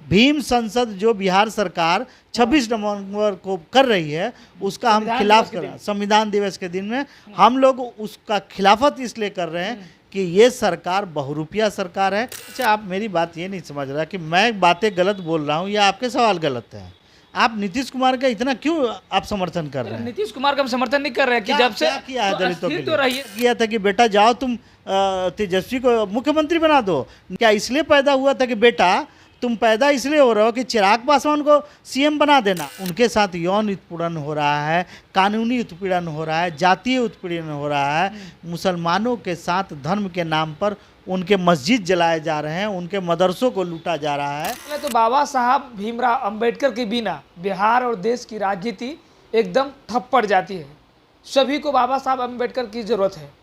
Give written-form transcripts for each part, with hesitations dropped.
भीम संसद जो बिहार सरकार 26 नवंबर को कर रही है उसका हम खिलाफ कर रहे हैं। संविधान दिवस के दिन में हम लोग उसका खिलाफत इसलिए कर रहे हैं कि ये सरकार बहुरूपिया सरकार है। अच्छा, आप मेरी बात ये नहीं समझ रहा कि मैं बातें गलत बोल रहा हूँ या आपके सवाल गलत हैं। आप नीतीश कुमार का इतना क्यों आप समर्थन कर रहे हैं? नीतीश कुमार का हम समर्थन नहीं कर रहे हैं कि जब से क्या किया है दलितों के लिए? तो रही किया था कि बेटा जाओ तुम तेजस्वी को मुख्यमंत्री बना दो। क्या इसलिए पैदा हुआ था कि बेटा तुम पैदा इसलिए हो रहे हो कि चिराग पासवान को सीएम बना देना? उनके साथ यौन उत्पीड़न हो रहा है, कानूनी उत्पीड़न हो रहा है, जातीय उत्पीड़न हो रहा है। मुसलमानों के साथ धर्म के नाम पर उनके मस्जिद जलाए जा रहे हैं, उनके मदरसों को लूटा जा रहा है। तो बाबा साहब भीमराव अंबेडकर के बिना बिहार और देश की राजनीति एकदम ठप पड़ जाती है। सभी को बाबा साहब अंबेडकर की जरूरत है।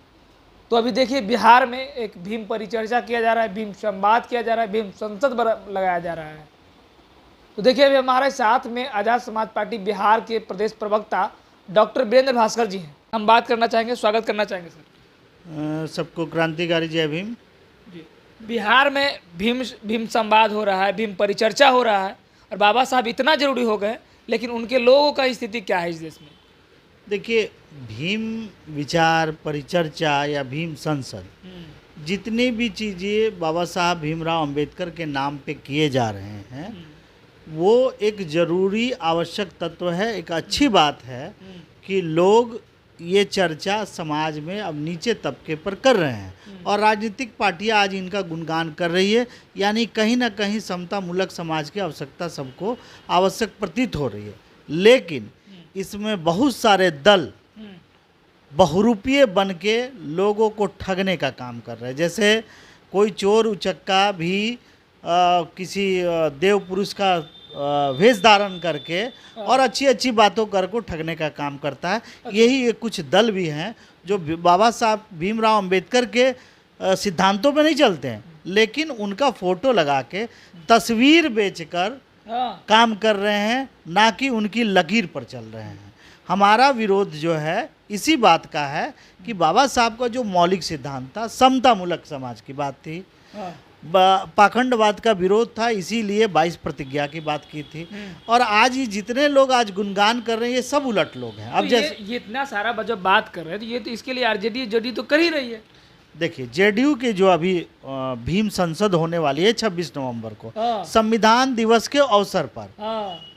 तो अभी देखिए बिहार में एक भीम परिचर्चा किया जा रहा है, भीम संवाद किया जा रहा है, भीम संसद लगाया जा रहा है। तो देखिए अभी हमारे साथ में आज़ाद समाज पार्टी बिहार के प्रदेश प्रवक्ता डॉक्टर वीरेंद्र भास्कर जी हैं। हम बात करना चाहेंगे, स्वागत करना चाहेंगे सर। सबको क्रांतिकारी जय भीम। जी, बिहार में भीम संवाद हो रहा है, भीम परिचर्चा हो रहा है और बाबा साहब इतना जरूरी हो गए, लेकिन उनके लोगों का स्थिति क्या है इस देश में? देखिए, भीम विचार परिचर्चा या भीम संसद जितनी भी चीज़ें बाबा साहब भीमराव अंबेडकर के नाम पे किए जा रहे हैं वो एक ज़रूरी आवश्यक तत्व है। एक अच्छी बात है कि लोग ये चर्चा समाज में अब नीचे तबके पर कर रहे हैं और राजनीतिक पार्टियां आज इनका गुणगान कर रही है। यानी कहीं ना कहीं समतामूलक समाज की आवश्यकता सबको आवश्यक प्रतीत हो रही है। लेकिन इसमें बहुत सारे दल बहुरूपीय बन के लोगों को ठगने का काम कर रहे हैं। जैसे कोई चोर उचक्का भी किसी देव पुरुष का वेश धारण करके और अच्छी अच्छी बातों कर को ठगने का काम करता है। यही कुछ दल भी हैं जो बाबा साहब भीमराव अंबेडकर के सिद्धांतों पे नहीं चलते हैं, लेकिन उनका फोटो लगा के तस्वीर बेचकर काम कर रहे हैं, ना कि उनकी लकीर पर चल रहे हैं। हमारा विरोध जो है इसी बात का है कि बाबा साहब का जो मौलिक सिद्धांत था, समतामूलक समाज की बात थी, पाखंडवाद का विरोध था, इसीलिए 22 प्रतिज्ञा की बात की थी। और आज ये जितने लोग आज गुणगान कर रहे हैं ये सब उलट लोग हैं। अब तो जैसे ये इतना सारा जब बात कर रहे हैं तो ये तो इसके लिए आरजेडी तो कर ही रही है। देखिए, जेडीयू के जो अभी भीम संसद होने वाली है 26 नवंबर को संविधान दिवस के अवसर पर,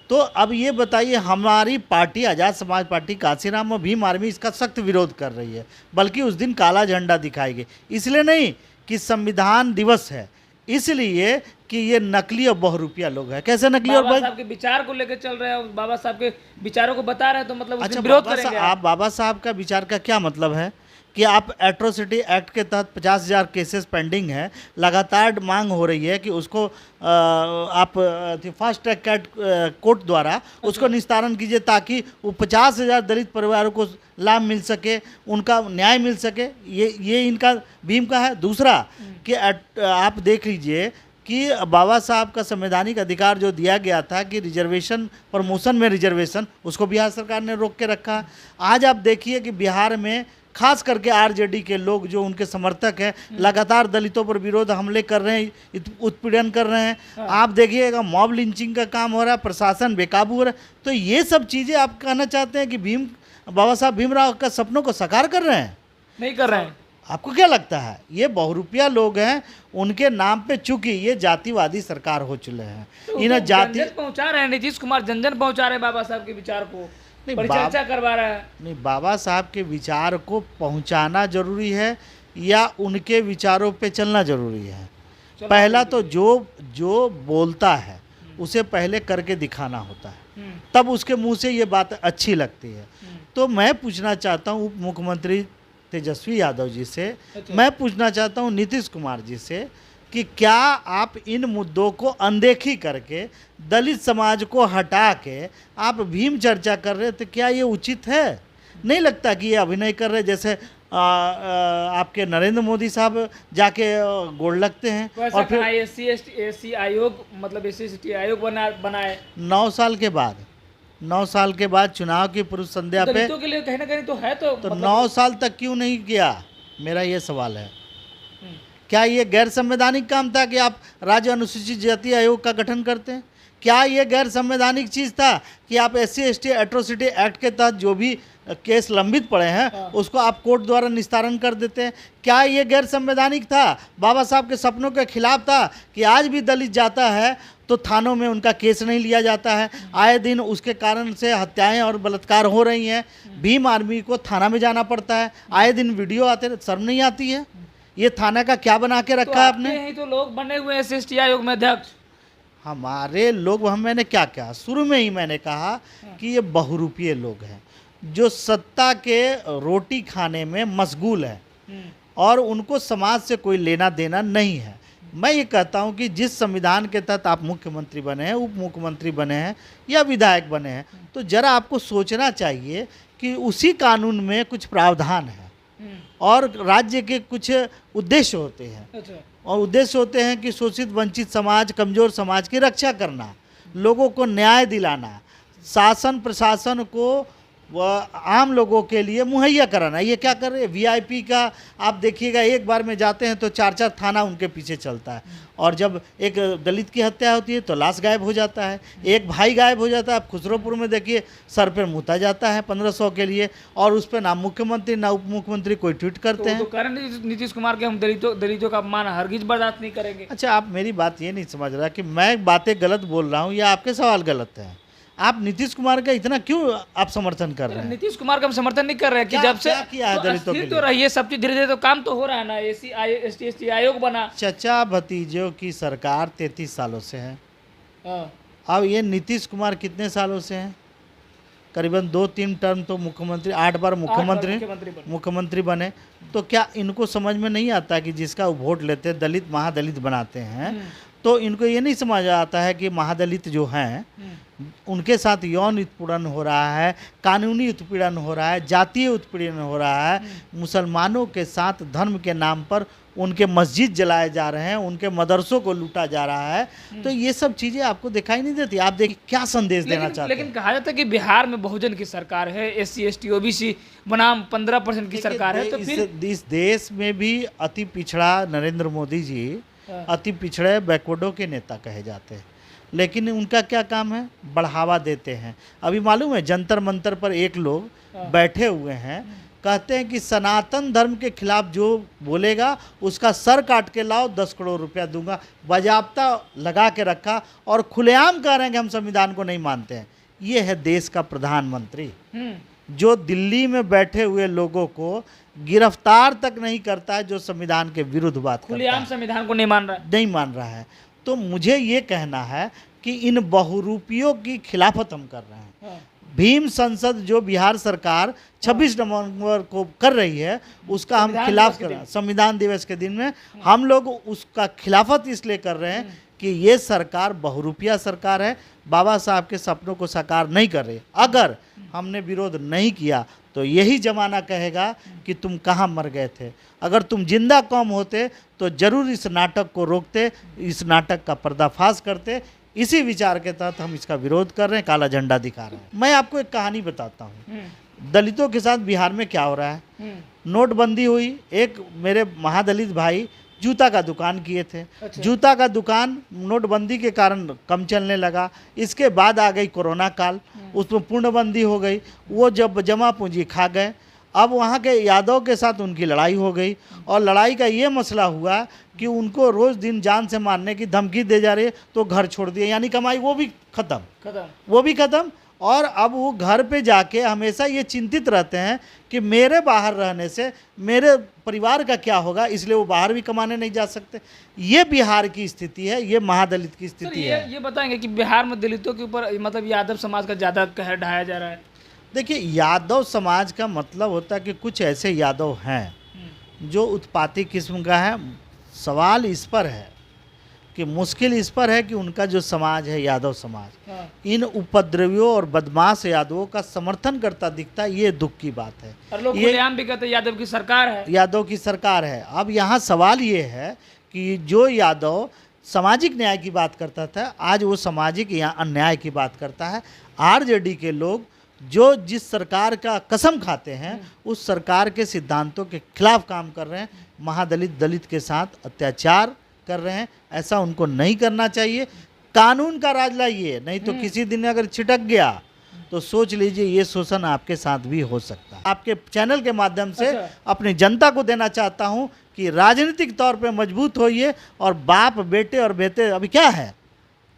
तो अब ये बताइए, हमारी पार्टी आज़ाद समाज पार्टी कांसीराम और भीम आर्मी इसका सख्त विरोध कर रही है, बल्कि उस दिन काला झंडा दिखाएगी। इसलिए नहीं कि संविधान दिवस है, इसलिए कि ये नकली और बहुरूपिया लोग हैं। कैसे नकली? और बाबा साहब के विचार को लेकर चल रहे हैं, बाबा साहब के विचारों को बता रहे हैं, तो मतलब अच्छा, विरोध करेंगे आप बाबा साहब का विचार का क्या मतलब है कि आप एट्रोसिटी एक्ट के तहत 50,000 केसेस पेंडिंग है, लगातार मांग हो रही है कि उसको आप फास्ट ट्रैक कोर्ट द्वारा उसको निस्तारण कीजिए ताकि वो 50,000 दलित परिवारों को लाभ मिल सके, उनका न्याय मिल सके। ये इनका भीम का है। दूसरा कि आप देख लीजिए कि बाबा साहब का संवैधानिक अधिकार जो दिया गया था कि रिजर्वेशन, प्रमोशन में रिजर्वेशन, उसको बिहार सरकार ने रोक के रखा। आज आप देखिए कि बिहार में खास करके आरजेडी के लोग जो उनके समर्थक हैं लगातार दलितों पर विरोध हमले कर रहे हैं, उत्पीड़न कर रहे हैं। आप देखिएगा मॉब लिंचिंग का काम हो रहा है, प्रशासन बेकाबू हो रहा है। तो ये सब चीज़ें आप कहना चाहते हैं कि बाबा साहब भीमराव का सपनों को साकार कर रहे हैं? नहीं कर रहे हैं। आपको क्या लगता है? ये बहुरूपिया लोग हैं, उनके नाम पे चूंकि ये जातिवादी सरकार हो चुके हैं, इन्हें जाति पहुंचा रहे हैं। नीतीश कुमार जन पहुंचा रहे हैं बाबा साहब के विचार को, परिचर्चा करवा रहा है। नहीं, बाबा साहब के विचार को पहुंचाना जरूरी है या उनके विचारों पे चलना जरूरी है? पहला तो जो बोलता है उसे पहले करके दिखाना होता है, तब उसके मुंह से ये बात अच्छी लगती है। तो मैं पूछना चाहता हूँ उप मुख्यमंत्री तेजस्वी यादव जी से, मैं पूछना चाहता हूँ नीतीश कुमार जी से कि क्या आप इन मुद्दों को अनदेखी करके दलित समाज को हटा के आप भीम चर्चा कर रहे, तो क्या ये उचित है? नहीं लगता कि ये अभिनय कर रहे, जैसे आपके नरेंद्र मोदी साहब जाके गोड़ लगते हैं तो और फिर एससी आयोग, मतलब एससी आयोग बनाए 9 साल के बाद चुनाव की पूर्व संध्या पे के लिए कहीं ना कहीं तो है। तो मतलब 9 साल तक क्यों नहीं किया? मेरा ये सवाल है। क्या ये गैर संवैधानिक काम था कि आप राज्य अनुसूचित जाति आयोग का गठन करते हैं? क्या ये गैर संवैधानिक चीज़ था कि आप SC/ST एट्रोसिटी एक्ट के तहत जो भी केस लंबित पड़े हैं उसको आप कोर्ट द्वारा निस्तारण कर देते हैं? क्या ये गैर संवैधानिक था, बाबा साहब के सपनों के खिलाफ था कि आज भी दलित जाता है तो थानों में उनका केस नहीं लिया जाता है? आए दिन उसके कारण से हत्याएं और बलात्कार हो रही हैं। भीम आर्मी को थाना में जाना पड़ता है, आए दिन वीडियो आते हैं, शर्म नहीं आती है? ये थाना का क्या बना के रखा है आपने? यही तो लोग बने हुए हैं SC/ST आयोग में अध्यक्ष। हमारे लोग, मैंने क्या कहा शुरू में ही, मैंने कहा कि ये बहुरूपीय लोग हैं जो सत्ता के रोटी खाने में मशगूल है और उनको समाज से कोई लेना देना नहीं है। मैं ये कहता हूँ कि जिस संविधान के तहत आप मुख्यमंत्री बने हैं, उप मुख्यमंत्री बने हैं या विधायक बने हैं, तो जरा आपको सोचना चाहिए कि उसी कानून में कुछ प्रावधान है और राज्य के कुछ उद्देश्य होते हैं। अच्छा। और उद्देश्य होते हैं कि शोषित वंचित समाज, कमज़ोर समाज की रक्षा करना, लोगों को न्याय दिलाना, शासन प्रशासन को आम लोगों के लिए मुहैया कराना। ये क्या कर रहे हैं? VIP का आप देखिएगा, एक बार में जाते हैं तो 4-4 थाना उनके पीछे चलता है, और जब एक दलित की हत्या होती है तो लाश गायब हो जाता है, एक भाई गायब हो जाता है। आप खुसरोपुर में देखिए, सर पर मुता जाता है 1500 के लिए, और उस पर ना मुख्यमंत्री ना उप मुख्यमंत्री कोई ट्वीट करते हैं। तो कह रहे हैं नीतीश कुमार के हम दलितों का अपमान हरगिज बर्दाश्त नहीं करेंगे। अच्छा, आप मेरी बात ये नहीं समझ रहा कि मैं बातें गलत बोल रहा हूँ या आपके सवाल गलत हैं? आप नीतीश कुमार का इतना क्यों आप समर्थन कर रहे हैं? नीतीश कुमार का हम समर्थन नहीं कर रहे हैं कि जब से किया है दलितों के लिए? तो रही है सब चीज, धीरे धीरे तो काम तो हो रहा है ना। SC/ST आयोग बना, चचा भतीजों की सरकार 33 सालों से है। हाँ। अब ये नीतीश कुमार कितने सालों से हैं? करीबन 2-3 टर्म तो मुख्यमंत्री, 8 बार मुख्यमंत्री बने। तो क्या इनको समझ में नहीं आता कि जिसका वोट लेते दलित महादलित बनाते हैं, तो इनको ये नहीं समझ आता है कि महादलित जो हैं उनके साथ यौन उत्पीड़न हो रहा है, कानूनी उत्पीड़न हो रहा है, जातीय उत्पीड़न हो रहा है, मुसलमानों के साथ धर्म के नाम पर उनके मस्जिद जलाए जा रहे हैं, उनके मदरसों को लूटा जा रहा है। तो ये सब चीज़ें आपको दिखाई नहीं देती? आप देखिए क्या संदेश देना चाहते हैं? लेकिन कहा जाता है कि बिहार में बहुजन की सरकार है, SC/ST OBC बनाम 15% की सरकार है, तो फिर इस देश में भी अति पिछड़ा नरेंद्र मोदी जी अति पिछड़े बैकवर्डों के नेता कहे जाते हैं, लेकिन उनका क्या काम है? बढ़ावा देते हैं। अभी मालूम है जंतर मंतर पर एक लोग बैठे हुए हैं, कहते हैं कि सनातन धर्म के खिलाफ जो बोलेगा उसका सर काट के लाओ, 10 करोड़ रुपया दूंगा। बाजाब्ता लगा के रखा और खुलेआम कह रहे हैं कि हम संविधान को नहीं मानते हैं। ये है देश का प्रधानमंत्री जो दिल्ली में बैठे हुए लोगों को गिरफ्तार तक नहीं करता है, जो संविधान के विरुद्ध बात करता है, खुलेआम संविधान को नहीं मान रहा है। तो मुझे ये कहना है कि इन बहुरूपियों की खिलाफत हम कर रहे हैं। भीम संसद जो बिहार सरकार 26 नवंबर को कर रही है, उसका हम खिलाफ कर रहे हैं। संविधान दिवस के दिन में हम लोग उसका खिलाफत इसलिए कर रहे हैं कि ये सरकार बहुरूपिया सरकार है, बाबा साहब के सपनों को साकार नहीं कर रही। अगर हमने विरोध नहीं किया तो यही जमाना कहेगा कि तुम कहाँ मर गए थे। अगर तुम जिंदा कौम होते तो जरूर इस नाटक को रोकते, इस नाटक का पर्दाफाश करते। इसी विचार के तहत हम इसका विरोध कर रहे हैं, काला झंडा दिखा रहे हैं। मैं आपको एक कहानी बताता हूँ, दलितों के साथ बिहार में क्या हो रहा है। नोटबंदी हुई, एक मेरे महादलित भाई जूता का दुकान किए थे। अच्छा। जूता का दुकान नोटबंदी के कारण कम चलने लगा। इसके बाद आ गई कोरोना काल, उसमें पूर्णबंदी हो गई। वो जब जमा पूंजी खा गए, अब वहाँ के यादव के साथ उनकी लड़ाई हो गई, और लड़ाई का ये मसला हुआ कि उनको रोज़ दिन जान से मारने की धमकी दे जा रही है, तो घर छोड़ दिए, यानी कमाई वो भी ख़त्म। और अब वो घर पे जाके हमेशा ये चिंतित रहते हैं कि मेरे बाहर रहने से मेरे परिवार का क्या होगा, इसलिए वो बाहर भी कमाने नहीं जा सकते। ये बिहार की स्थिति है, ये महादलित की स्थिति है। ये बताएंगे कि बिहार में दलितों के ऊपर मतलब यादव समाज का ज़्यादा कहर ढाया जा रहा है। देखिए, यादव समाज का मतलब होता है कि कुछ ऐसे यादव हैं जो उत्पाती किस्म का है। सवाल इस पर है कि मुश्किल इस पर है कि उनका जो समाज है, यादव समाज, इन उपद्रवियों और बदमाश यादवों का समर्थन करता दिखता है। ये दुख की बात है। और लोग खुलेआम भी कहते हैं यादव की सरकार है। अब यहाँ सवाल ये है कि जो यादव सामाजिक न्याय की बात करता था, आज वो सामाजिक या अन्याय की बात करता है। RJD के लोग जो जिस सरकार का कसम खाते हैं उस सरकार के सिद्धांतों के खिलाफ काम कर रहे हैं, महादलित दलित के साथ अत्याचार कर रहे हैं। ऐसा उनको नहीं करना चाहिए। कानून का राज लाइए, नहीं तो किसी दिन अगर छिटक गया तो सोच लीजिए ये शोषण आपके साथ भी हो सकता है। आपके चैनल के माध्यम से अपनी जनता को देना चाहता हूं कि राजनीतिक तौर पे मजबूत होइए और बाप बेटे और बेटे, अभी क्या है,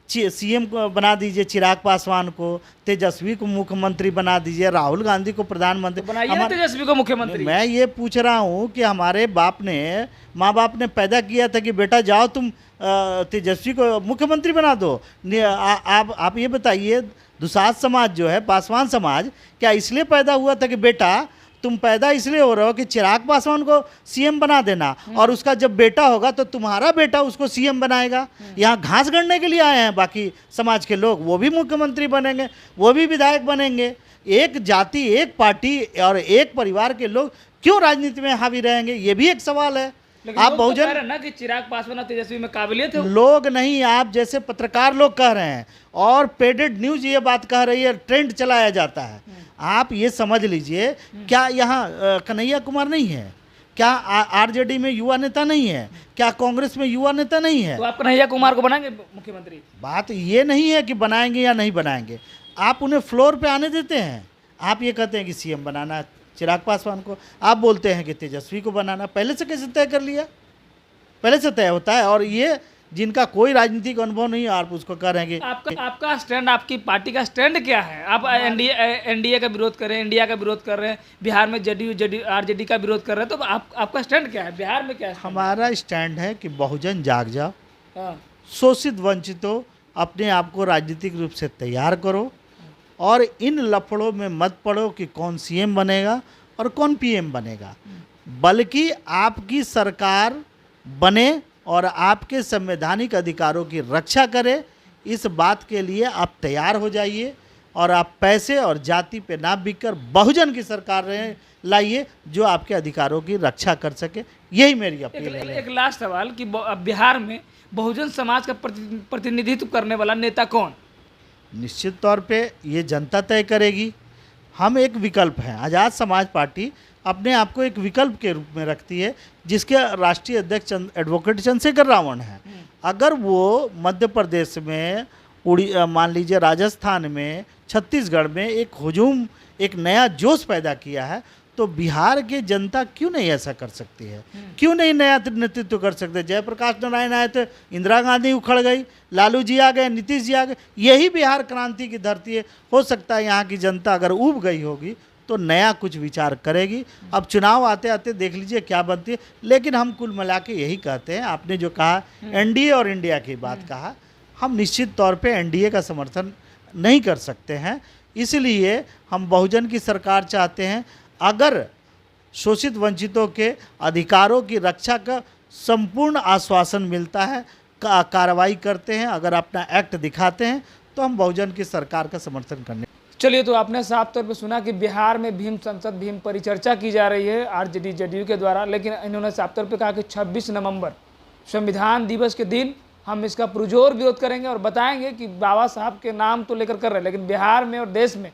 सीएम को बना दीजिए चिराग पासवान को, तेजस्वी को मुख्यमंत्री बना दीजिए, राहुल गांधी को प्रधानमंत्री बनाइए, तेजस्वी को मुख्यमंत्री। मैं ये पूछ रहा हूँ कि हमारे माँ बाप ने पैदा किया था कि बेटा जाओ तुम तेजस्वी को मुख्यमंत्री बना दो। आप ये बताइए, दुसाध समाज जो है, पासवान समाज, क्या इसलिए पैदा हुआ था कि बेटा तुम पैदा इसलिए हो रहे हो कि चिराग पासवान को सीएम बना देना, और उसका जब बेटा होगा तो तुम्हारा बेटा उसको सीएम बनाएगा। यहाँ घास गढ़ने के लिए आए हैं बाकी समाज के लोग, वो भी मुख्यमंत्री बनेंगे, वो भी विधायक बनेंगे। एक जाति, एक पार्टी और एक परिवार के लोग क्यों राजनीति में हावी रहेंगे, ये भी एक सवाल है। आप बहुजन तो ना कि चिराग पासवान और तेजस्वी में काबिलियत है। लोग नहीं, आप जैसे पत्रकार लोग कह रहे हैं और पेडेड न्यूज ये बात कह रही है, ट्रेंड चलाया जाता है। आप ये समझ लीजिए, क्या यहाँ कन्हैया कुमार नहीं है? क्या आरजेडी में युवा नेता नहीं है? क्या कांग्रेस में युवा नेता नहीं है? तो आप कन्हैया कुमार को बनाएंगे मुख्यमंत्री? बात ये नहीं है कि बनाएंगे या नहीं बनाएंगे, आप उन्हें फ्लोर पे आने देते हैं। आप ये कहते हैं कि सीएम बनाना है चिराग पासवान को, आप बोलते हैं कि तेजस्वी को बनाना। पहले से कैसे तय कर लिया? पहले से तय होता है। और ये जिनका कोई राजनीतिक अनुभव नहीं है, आप उसको कह रहे हैं कि आपका स्टैंड, आपकी पार्टी का स्टैंड क्या है? आप एनडीए का विरोध कर रहे हैं, इंडिया का विरोध कर रहे हैं, बिहार में जेडीयू आरजेडी का विरोध कर रहे हैं, तो आपका स्टैंड क्या है? बिहार में क्या है? हमारा स्टैंड है कि बहुजन जाग जाओ, हाँ। शोषित वंचितों, अपने आप को राजनीतिक रूप से तैयार करो और इन लफड़ों में मत पड़ो कि कौन सीएम बनेगा और कौन पीएम बनेगा, बल्कि आपकी सरकार बने और आपके संवैधानिक अधिकारों की रक्षा करे। इस बात के लिए आप तैयार हो जाइए और आप पैसे और जाति पे ना बिककर बहुजन की सरकार लाइए जो आपके अधिकारों की रक्षा कर सके। यही मेरी अपील है। एक लास्ट सवाल कि बिहार में बहुजन समाज का प्रतिनिधित्व करने वाला नेता कौन? निश्चित तौर पे ये जनता तय करेगी। हम एक विकल्प हैं। आज़ाद समाज पार्टी अपने आप को एक विकल्प के रूप में रखती है, जिसके राष्ट्रीय अध्यक्ष एडवोकेट चंद्रशेखर रावण हैं। अगर वो मध्य प्रदेश में, मान लीजिए राजस्थान में, छत्तीसगढ़ में एक हुजूम, एक नया जोश पैदा किया है, तो बिहार की जनता क्यों नहीं ऐसा कर सकती है? क्यों नहीं नया नेतृत्व कर सकते? जयप्रकाश नारायण आए थे, इंदिरा गांधी उखड़ गई, लालू जी आ गए, नीतीश जी आ गए। यही बिहार क्रांति की धरती है। हो सकता है यहाँ की जनता अगर ऊब गई होगी तो नया कुछ विचार करेगी। अब चुनाव आते आते देख लीजिए क्या बनती है। लेकिन हम कुल मिला के यही कहते हैं, आपने जो कहा एनडीए और इंडिया की बात कहा, हम निश्चित तौर पे एनडीए का समर्थन नहीं कर सकते हैं। इसलिए हम बहुजन की सरकार चाहते हैं। अगर शोषित वंचितों के अधिकारों की रक्षा का संपूर्ण आश्वासन मिलता है, कार्रवाई करते हैं, अगर अपना एक्ट दिखाते हैं, तो हम बहुजन की सरकार का समर्थन करने। चलिए, तो आपने साफ तौर पे सुना कि बिहार में भीम संसद, भीम परिचर्चा की जा रही है आरजेडी जेडीयू के द्वारा, लेकिन इन्होंने साफ तौर पे कहा कि 26 नवंबर संविधान दिवस के दिन हम इसका पुरजोर विरोध करेंगे और बताएंगे कि बाबा साहब के नाम तो लेकर कर रहे हैं, लेकिन बिहार में और देश में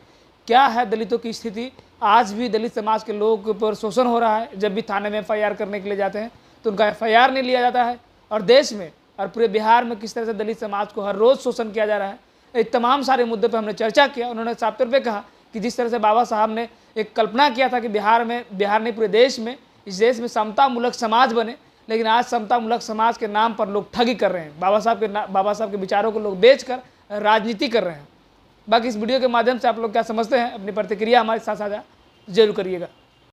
क्या है दलितों की स्थिति। आज भी दलित समाज के लोगों के ऊपर शोषण हो रहा है। जब भी थाने में FIR करने के लिए जाते हैं तो उनका FIR नहीं लिया जाता है, और देश में और पूरे बिहार में किस तरह से दलित समाज को हर रोज़ शोषण किया जा रहा है। एक तमाम सारे मुद्दे पर हमने चर्चा किया। उन्होंने साफ तौर पर कहा कि जिस तरह से बाबा साहब ने एक कल्पना किया था कि बिहार नहीं पूरे देश में, इस देश में समतामूलक समाज बने, लेकिन आज समतामूलक समाज के नाम पर लोग ठगी कर रहे हैं। बाबा साहब के विचारों को लोग बेचकर राजनीति कर रहे हैं। बाकी इस वीडियो के माध्यम से आप लोग क्या समझते हैं, अपनी प्रतिक्रिया हमारे साथ साझा जरूर करिएगा।